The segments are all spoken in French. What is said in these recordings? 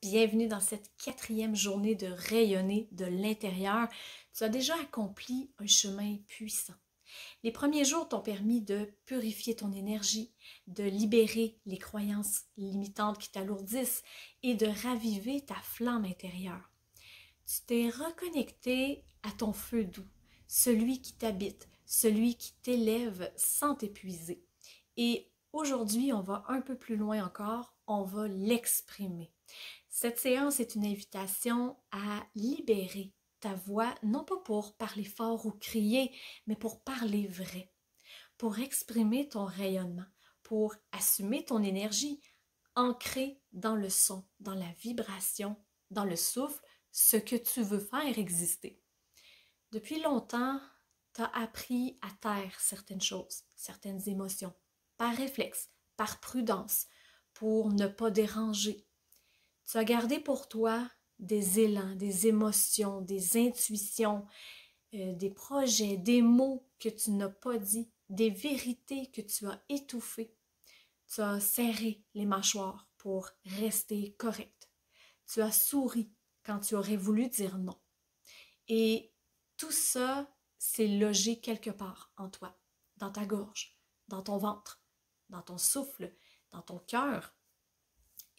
Bienvenue dans cette 4e journée de rayonner de l'intérieur. Tu as déjà accompli un chemin puissant. Les premiers jours t'ont permis de purifier ton énergie, de libérer les croyances limitantes qui t'alourdissent et de raviver ta flamme intérieure. Tu t'es reconnecté à ton feu doux, celui qui t'habite, celui qui t'élève sans t'épuiser. Et aujourd'hui, on va un peu plus loin encore, on va l'exprimer. Cette séance est une invitation à libérer ta voix, non pas pour parler fort ou crier, mais pour parler vrai, pour exprimer ton rayonnement, pour assumer ton énergie, ancrée dans le son, dans la vibration, dans le souffle, ce que tu veux faire exister. Depuis longtemps, tu as appris à taire certaines choses, certaines émotions, par réflexe, par prudence, pour ne pas déranger. Tu as gardé pour toi des élans, des émotions, des intuitions, des projets, des mots que tu n'as pas dit, des vérités que tu as étouffées. Tu as serré les mâchoires pour rester correct. Tu as souri quand tu aurais voulu dire non. Et tout ça s'est logé quelque part en toi, dans ta gorge, dans ton ventre, dans ton souffle, dans ton cœur.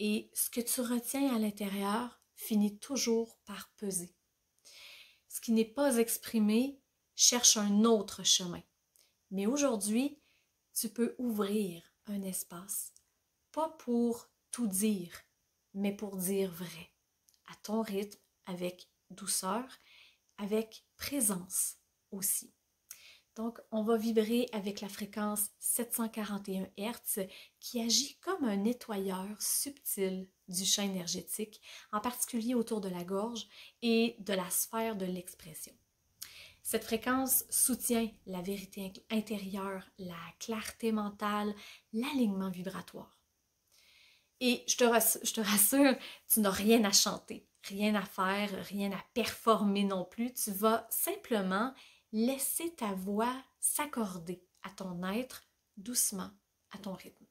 Et ce que tu retiens à l'intérieur finit toujours par peser. Ce qui n'est pas exprimé cherche un autre chemin. Mais aujourd'hui, tu peux ouvrir un espace, pas pour tout dire, mais pour dire vrai, à ton rythme, avec douceur, avec présence aussi. Donc, on va vibrer avec la fréquence 741 Hz qui agit comme un nettoyeur subtil du champ énergétique, en particulier autour de la gorge et de la sphère de l'expression. Cette fréquence soutient la vérité intérieure, la clarté mentale, l'alignement vibratoire. Et je te rassure, tu n'as rien à chanter, rien à faire, rien à performer non plus. Tu vas simplement laisser ta voix s'accorder à ton être doucement, à ton rythme.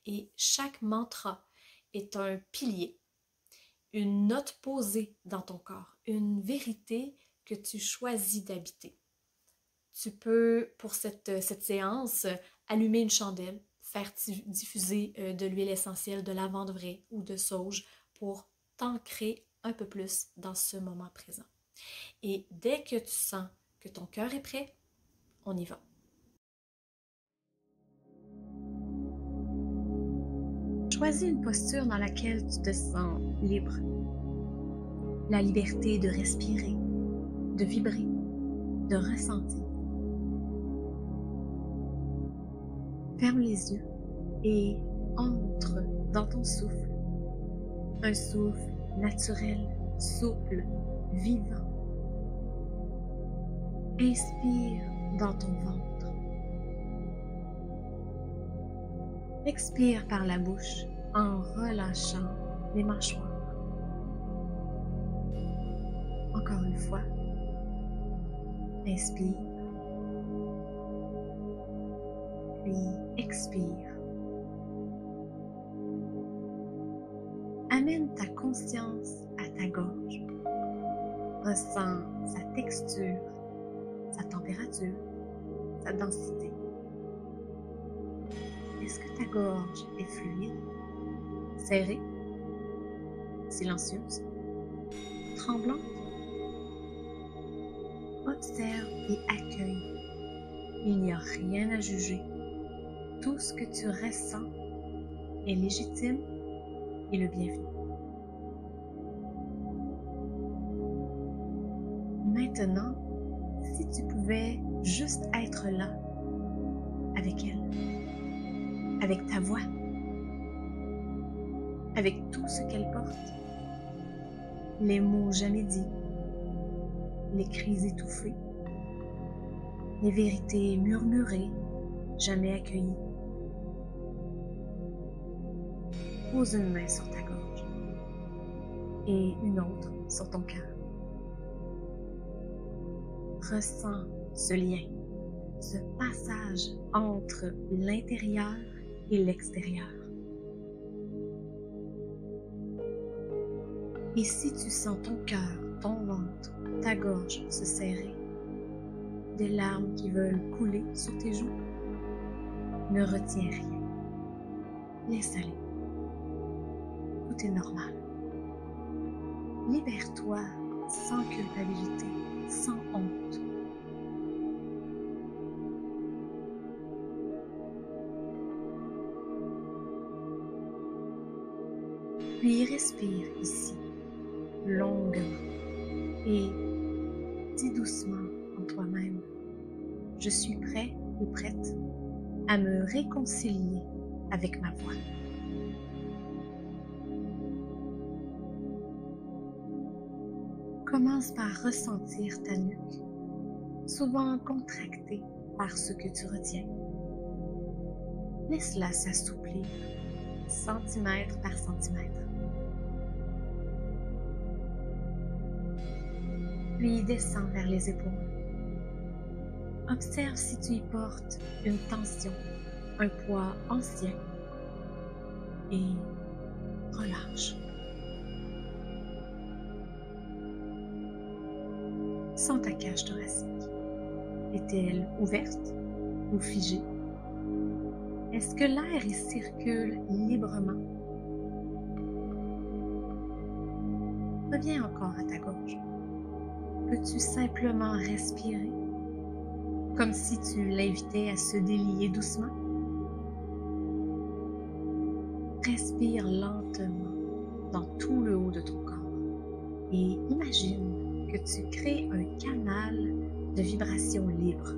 Et chaque mantra est un pilier, une note posée dans ton corps, une vérité que tu choisis d'habiter. Tu peux, pour cette séance, allumer une chandelle, faire diffuser de l'huile essentielle de lavande vraie ou de sauge pour t'ancrer un peu plus dans ce moment présent. Et dès que tu sens que ton cœur est prêt, on y va. Choisis une posture dans laquelle tu te sens libre. La liberté de respirer, de vibrer, de ressentir. Ferme les yeux et entre dans ton souffle. Un souffle naturel, souple, vivant. Inspire dans ton ventre. Expire par la bouche en relâchant les mâchoires. Encore une fois. Inspire. Puis expire. Amène ta conscience à ta gorge. Ressens sa texture, sa température, sa densité. Est-ce que ta gorge est fluide, serrée, silencieuse, tremblante? Observe et accueille. Il n'y a rien à juger. Tout ce que tu ressens est légitime et le bienvenu. Maintenant, si tu pouvais juste être là, avec elle, avec ta voix, avec tout ce qu'elle porte, les mots jamais dits, les cris étouffés, les vérités murmurées, jamais accueillies. Pose une main sur ta gorge et une autre sur ton cœur. Ressens ce lien, ce passage entre l'intérieur et l'extérieur. Et si tu sens ton cœur, ton ventre, ta gorge se serrer, des larmes qui veulent couler sur tes joues, ne retiens rien. Laisse aller. Tout est normal. Libère-toi sans culpabilité, sans honte. Puis respire ici, longuement, et dis doucement en toi-même, je suis prêt ou prête à me réconcilier avec ma voix. Commence par ressentir ta nuque, souvent contractée par ce que tu retiens. Laisse-la s'assouplir, centimètre par centimètre. Puis descends vers les épaules. Observe si tu y portes une tension, un poids ancien, et relâche. Sens ta cage thoracique. Est-elle ouverte ou figée? Est-ce que l'air y circule librement? Reviens encore à ta gorge. Peux-tu simplement respirer, comme si tu l'invitais à se délier doucement? Respire lentement dans tout le haut de ton corps et imagine que tu crées un canal de vibrations libres.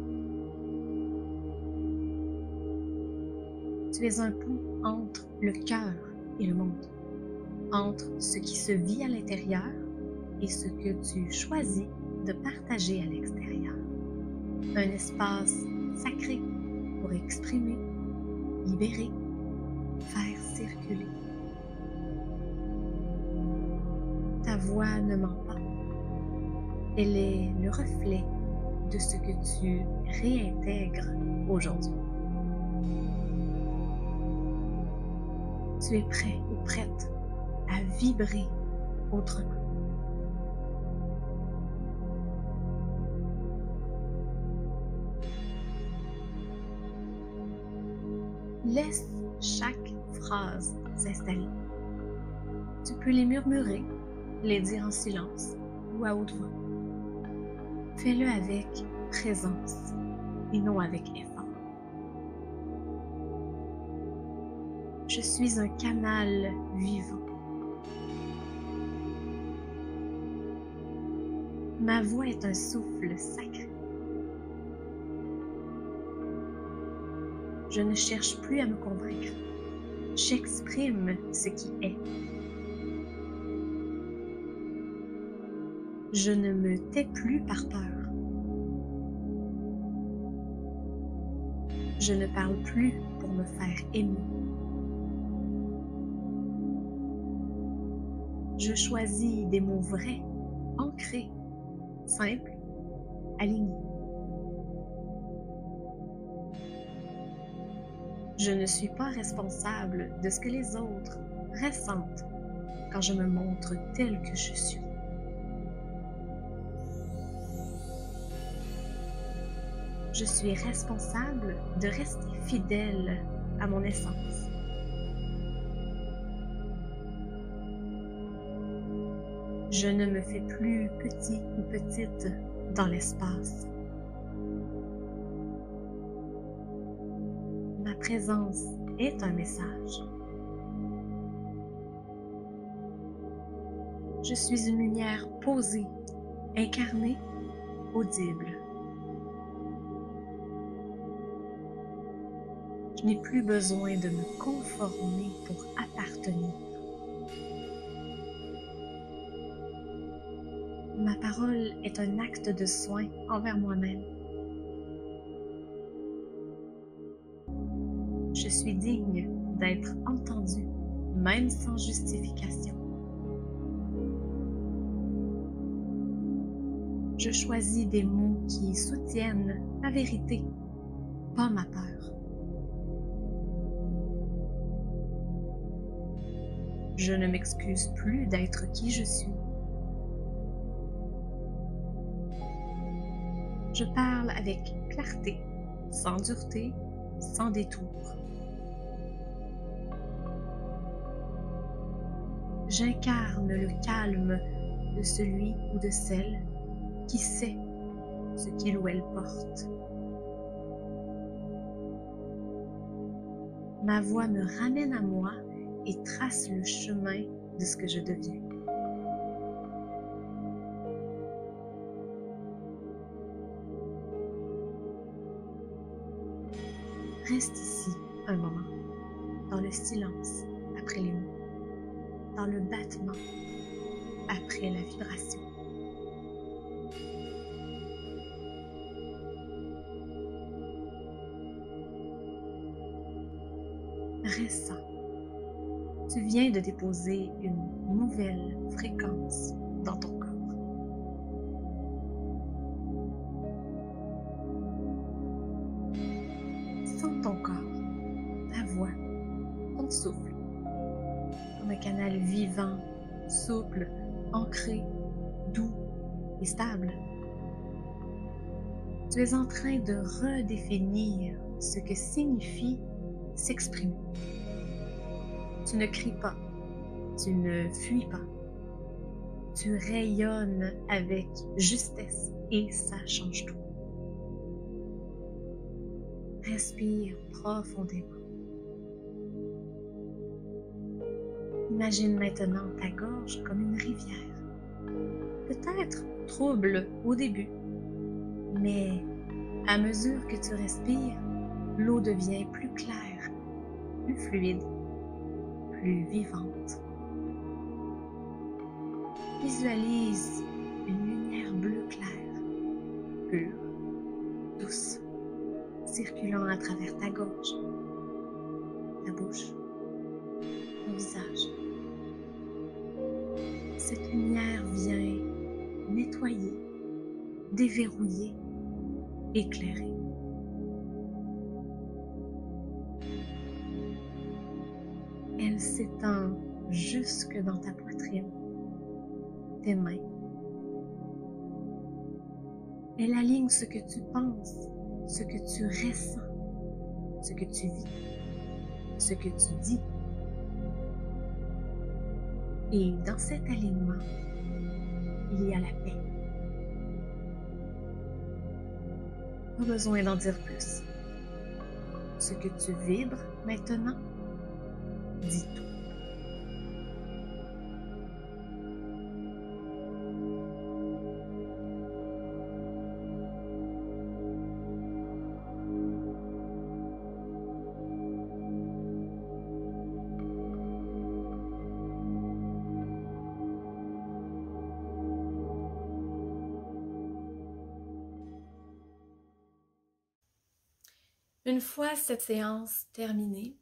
Tu es un pont entre le cœur et le monde, entre ce qui se vit à l'intérieur et ce que tu choisis de partager à l'extérieur. Un espace sacré pour exprimer, libérer, faire circuler. Ta voix ne ment pas. Elle est le reflet de ce que tu réintègres aujourd'hui. Tu es prêt ou prête à vibrer autrement. Laisse chaque phrase s'installer. Tu peux les murmurer, les dire en silence ou à haute voix. Fais-le avec présence et non avec effort. Je suis un canal vivant. Ma voix est un souffle sacré. Je ne cherche plus à me convaincre. J'exprime ce qui est. Je ne me tais plus par peur. Je ne parle plus pour me faire aimer. Je choisis des mots vrais, ancrés, simples, alignés. Je ne suis pas responsable de ce que les autres ressentent quand je me montre tel que je suis. Je suis responsable de rester fidèle à mon essence. Je ne me fais plus petit ou petite dans l'espace. Ma présence est un message. Je suis une lumière posée, incarnée, audible. Je n'ai plus besoin de me conformer pour appartenir. Ma parole est un acte de soin envers moi-même. Je suis digne d'être entendue, même sans justification. Je choisis des mots qui soutiennent ma vérité, pas ma peur. Je ne m'excuse plus d'être qui je suis. Je parle avec clarté, sans dureté, sans détour. J'incarne le calme de celui ou de celle qui sait ce qu'il ou elle porte. Ma voix me ramène à moi et trace le chemin de ce que je deviens. Reste ici un moment, dans le silence après les mots, dans le battement après la vibration. Ressens. Tu viens de déposer une nouvelle fréquence dans ton corps. Sens ton corps, ta voix, ton souffle, comme un canal vivant, souple, ancré, doux et stable. Tu es en train de redéfinir ce que signifie s'exprimer. Tu ne cries pas, tu ne fuis pas. Tu rayonnes avec justesse et ça change tout. Respire profondément. Imagine maintenant ta gorge comme une rivière. Peut-être trouble au début, mais à mesure que tu respires, l'eau devient plus claire, plus fluide, plus vivante. Visualise une lumière bleue claire, pure, douce, circulant à travers ta gorge, ta bouche, ton visage. Cette lumière vient nettoyer, déverrouiller, éclairer. Elle s'étend jusque dans ta poitrine, tes mains. Elle aligne ce que tu penses, ce que tu ressens, ce que tu vis, ce que tu dis. Et dans cet alignement, il y a la paix. Pas besoin d'en dire plus. Ce que tu vibres maintenant, dis tout. Une fois cette séance terminée,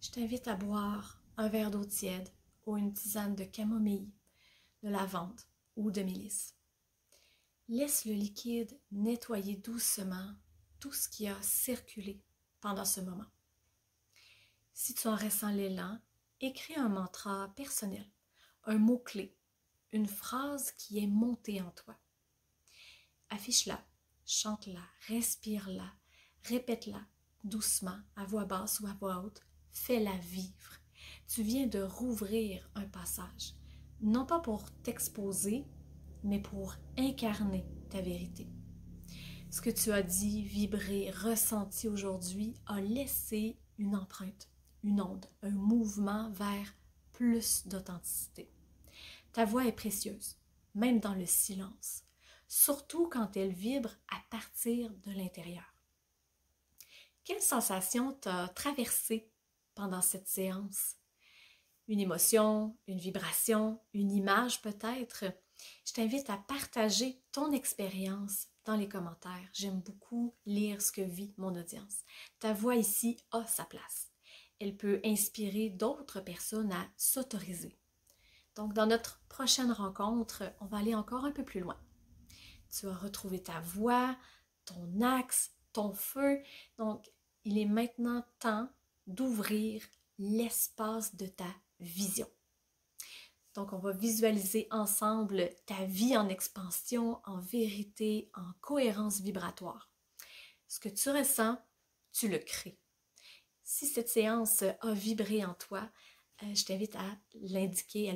je t'invite à boire un verre d'eau tiède ou une tisane de camomille, de lavande ou de mélisse. Laisse le liquide nettoyer doucement tout ce qui a circulé pendant ce moment. Si tu en ressens l'élan, écris un mantra personnel, un mot-clé, une phrase qui est montée en toi. Affiche-la, chante-la, respire-la, répète-la doucement, à voix basse ou à voix haute. Fais-la vivre. Tu viens de rouvrir un passage, non pas pour t'exposer, mais pour incarner ta vérité. Ce que tu as dit, vibré, ressenti aujourd'hui a laissé une empreinte, une onde, un mouvement vers plus d'authenticité. Ta voix est précieuse, même dans le silence, surtout quand elle vibre à partir de l'intérieur. Quelle sensation t'a traversé pendant cette séance? Une émotion, une vibration, une image peut-être? Je t'invite à partager ton expérience dans les commentaires. J'aime beaucoup lire ce que vit mon audience. Ta voix ici a sa place. Elle peut inspirer d'autres personnes à s'autoriser. Donc, dans notre prochaine rencontre, on va aller encore un peu plus loin. Tu as retrouvé ta voix, ton axe, ton feu. Donc, il est maintenant temps d'ouvrir l'espace de ta vision. Donc, on va visualiser ensemble ta vie en expansion, en vérité, en cohérence vibratoire. Ce que tu ressens, tu le crées. Si cette séance a vibré en toi, je t'invite à l'indiquer,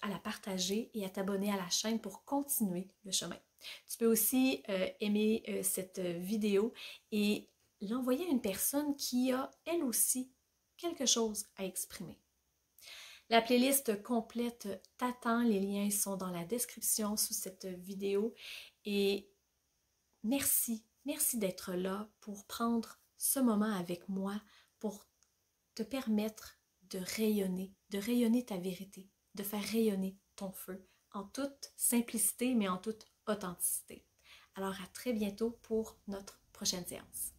à la partager et à t'abonner à la chaîne pour continuer le chemin. Tu peux aussi aimer cette vidéo et l'envoyer à une personne qui a, elle aussi, quelque chose à exprimer. La playlist complète t'attend, les liens sont dans la description sous cette vidéo et merci d'être là pour prendre ce moment avec moi pour te permettre de rayonner ta vérité, de faire rayonner ton feu en toute simplicité mais en toute authenticité. Alors à très bientôt pour notre prochaine séance.